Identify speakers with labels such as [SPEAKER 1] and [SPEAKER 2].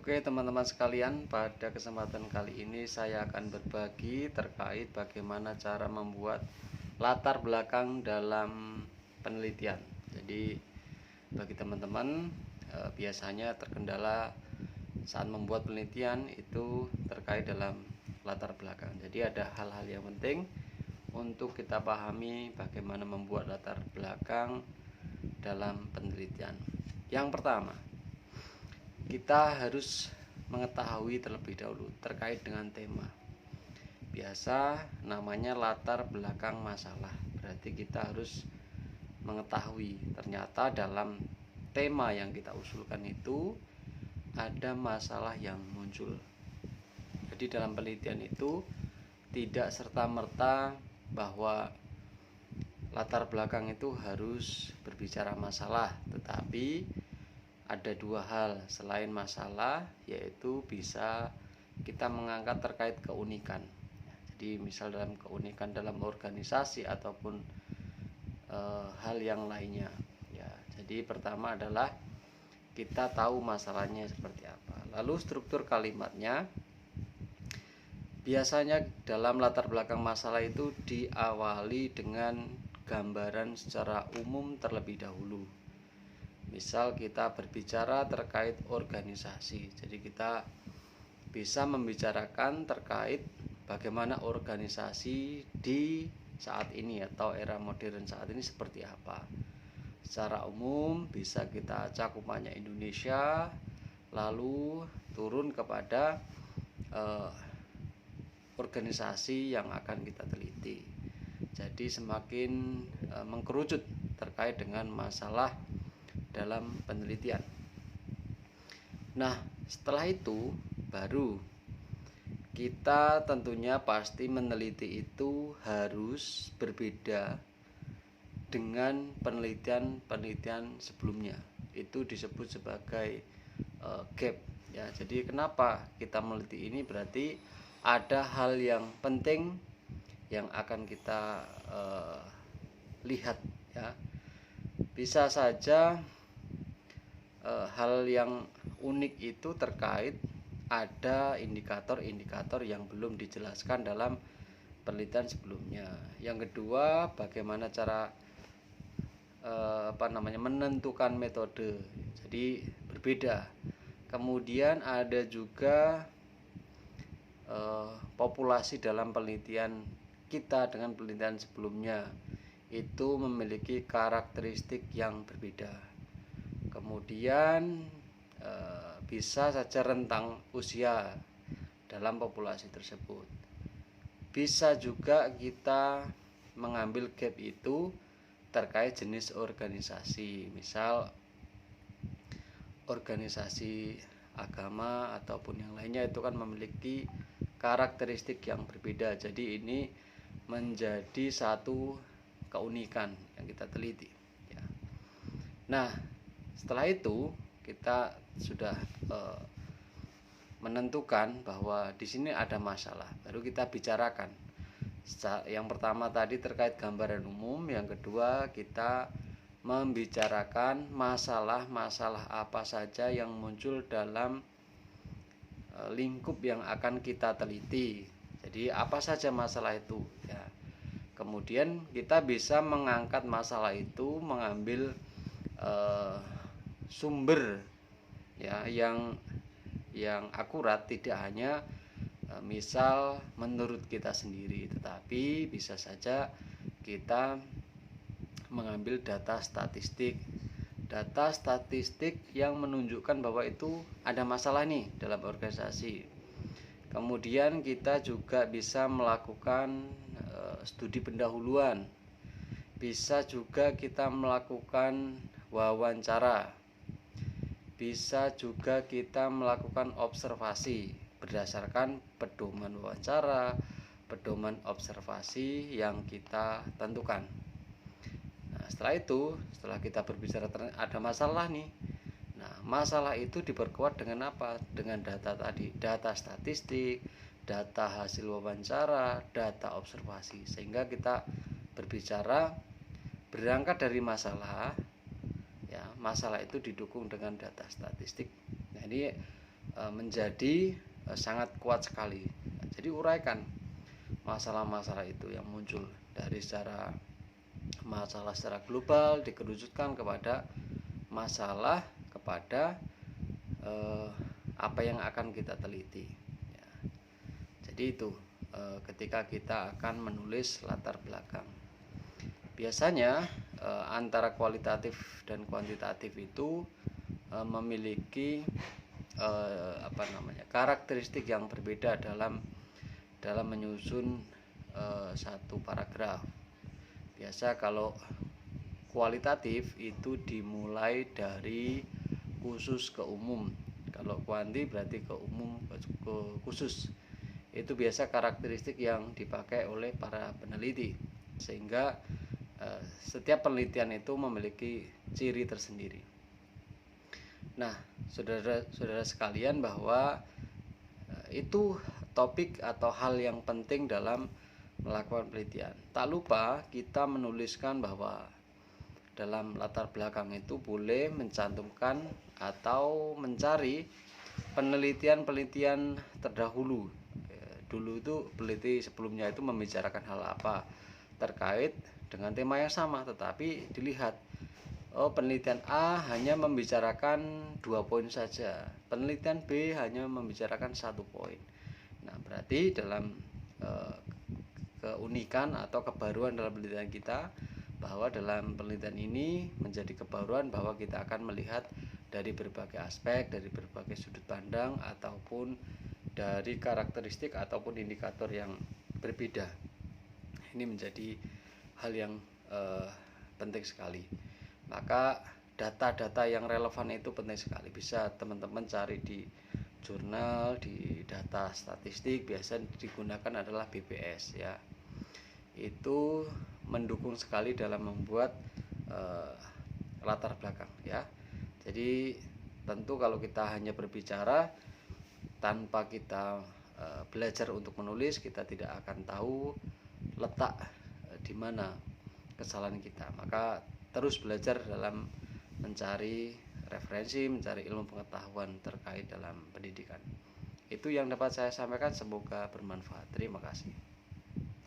[SPEAKER 1] Oke teman-teman sekalian, pada kesempatan kali ini saya akan berbagi terkait bagaimana cara membuat latar belakang dalam penelitian. Jadi bagi teman-teman biasanya terkendala saat membuat penelitian itu terkait dalam latar belakang. Jadi ada hal-hal yang penting untuk kita pahami bagaimana membuat latar belakang dalam penelitian. Yang pertama, kita harus mengetahui terlebih dahulu terkait dengan tema. Biasa namanya latar belakang masalah. Berarti kita harus mengetahui ternyata dalam tema yang kita usulkan itu ada masalah yang muncul. Jadi dalam penelitian itu tidak serta-merta bahwa latar belakang itu harus berbicara masalah, tetapi ada dua hal selain masalah, yaitu bisa kita mengangkat terkait keunikan. Jadi misal dalam keunikan dalam organisasi ataupun hal yang lainnya ya. Jadi pertama adalah kita tahu masalahnya seperti apa, lalu struktur kalimatnya. Biasanya dalam latar belakang masalah itu diawali dengan gambaran secara umum terlebih dahulu. Misal kita berbicara terkait organisasi, jadi kita bisa membicarakan terkait bagaimana organisasi di saat ini atau era modern saat ini seperti apa. Secara umum bisa kita cakupannya Indonesia, lalu turun kepada organisasi yang akan kita teliti. Jadi semakin mengkerucut terkait dengan masalah dalam penelitian. Nah, setelah itu baru kita tentunya pasti meneliti itu harus berbeda dengan penelitian sebelumnya. Itu disebut sebagai gap ya. Jadi kenapa kita meneliti ini, berarti ada hal yang penting yang akan kita lihat ya. Bisa saja hal yang unik itu terkait ada indikator-indikator yang belum dijelaskan dalam penelitian sebelumnya. Yang kedua, bagaimana cara menentukan metode. Jadi berbeda. Kemudian ada juga populasi dalam penelitian kita dengan penelitian sebelumnya itu memiliki karakteristik yang berbeda. Kemudian bisa saja rentang usia dalam populasi tersebut. Bisa juga kita mengambil gap itu terkait jenis organisasi. Misal organisasi agama ataupun yang lainnya itu kan memiliki karakteristik yang berbeda. Jadi ini menjadi satu keunikan yang kita teliti ya. Nah, setelah itu kita sudah menentukan bahwa di sini ada masalah, baru kita bicarakan. Yang pertama tadi terkait gambaran umum, yang kedua kita membicarakan masalah-masalah apa saja yang muncul dalam lingkup yang akan kita teliti. Jadi apa saja masalah itu ya. Kemudian kita bisa mengangkat masalah itu, mengambil sumber ya yang akurat, tidak hanya misal menurut kita sendiri, tetapi bisa saja kita mengambil data statistik yang menunjukkan bahwa itu ada masalah nih dalam organisasi. Kemudian kita juga bisa melakukan studi pendahuluan, bisa juga kita melakukan wawancara, bisa juga kita melakukan observasi berdasarkan pedoman wawancara, pedoman observasi yang kita tentukan. Nah, setelah kita berbicara ada masalah nih. Nah, masalah itu diperkuat dengan apa? Dengan data tadi, data statistik, data hasil wawancara, data observasi, sehingga kita berbicara berangkat dari masalah ya, masalah itu didukung dengan data statistik. Nah, ini menjadi sangat kuat sekali. Jadi uraikan masalah-masalah itu yang muncul dari masalah secara global dikerucutkan kepada masalah kepada apa yang akan kita teliti. Ya. Jadi itu ketika kita akan menulis latar belakang. Biasanya antara kualitatif dan kuantitatif itu memiliki karakteristik yang berbeda dalam menyusun satu paragraf. Biasa kalau kualitatif itu dimulai dari khusus ke umum. Kalau kuanti berarti ke umum ke khusus. Itu biasa karakteristik yang dipakai oleh para peneliti, sehingga setiap penelitian itu memiliki ciri tersendiri. Nah, saudara-saudara sekalian, bahwa itu topik atau hal yang penting dalam melakukan penelitian. Tak lupa kita menuliskan bahwa dalam latar belakang itu boleh mencantumkan atau mencari penelitian-penelitian terdahulu. Dulu itu peneliti sebelumnya itu membicarakan hal apa terkait dengan tema yang sama, tetapi dilihat, penelitian A hanya membicarakan 2 poin saja, penelitian B hanya membicarakan 1 poin. Nah, berarti dalam keunikan atau kebaruan dalam penelitian kita, bahwa dalam penelitian ini menjadi kebaruan bahwa kita akan melihat dari berbagai aspek, dari berbagai sudut pandang, ataupun dari karakteristik ataupun indikator yang berbeda. Ini menjadi hal yang penting sekali. Maka data-data yang relevan itu penting sekali. Bisa teman-teman cari di jurnal, di data statistik. Biasa digunakan adalah BPS, ya. Itu mendukung sekali dalam membuat latar belakang, ya. Jadi tentu kalau kita hanya berbicara tanpa kita belajar untuk menulis, kita tidak akan tahu letak di mana kesalahan kita. Maka terus belajar dalam mencari referensi, mencari ilmu pengetahuan terkait dalam pendidikan. Itu yang dapat saya sampaikan, semoga bermanfaat. Terima kasih.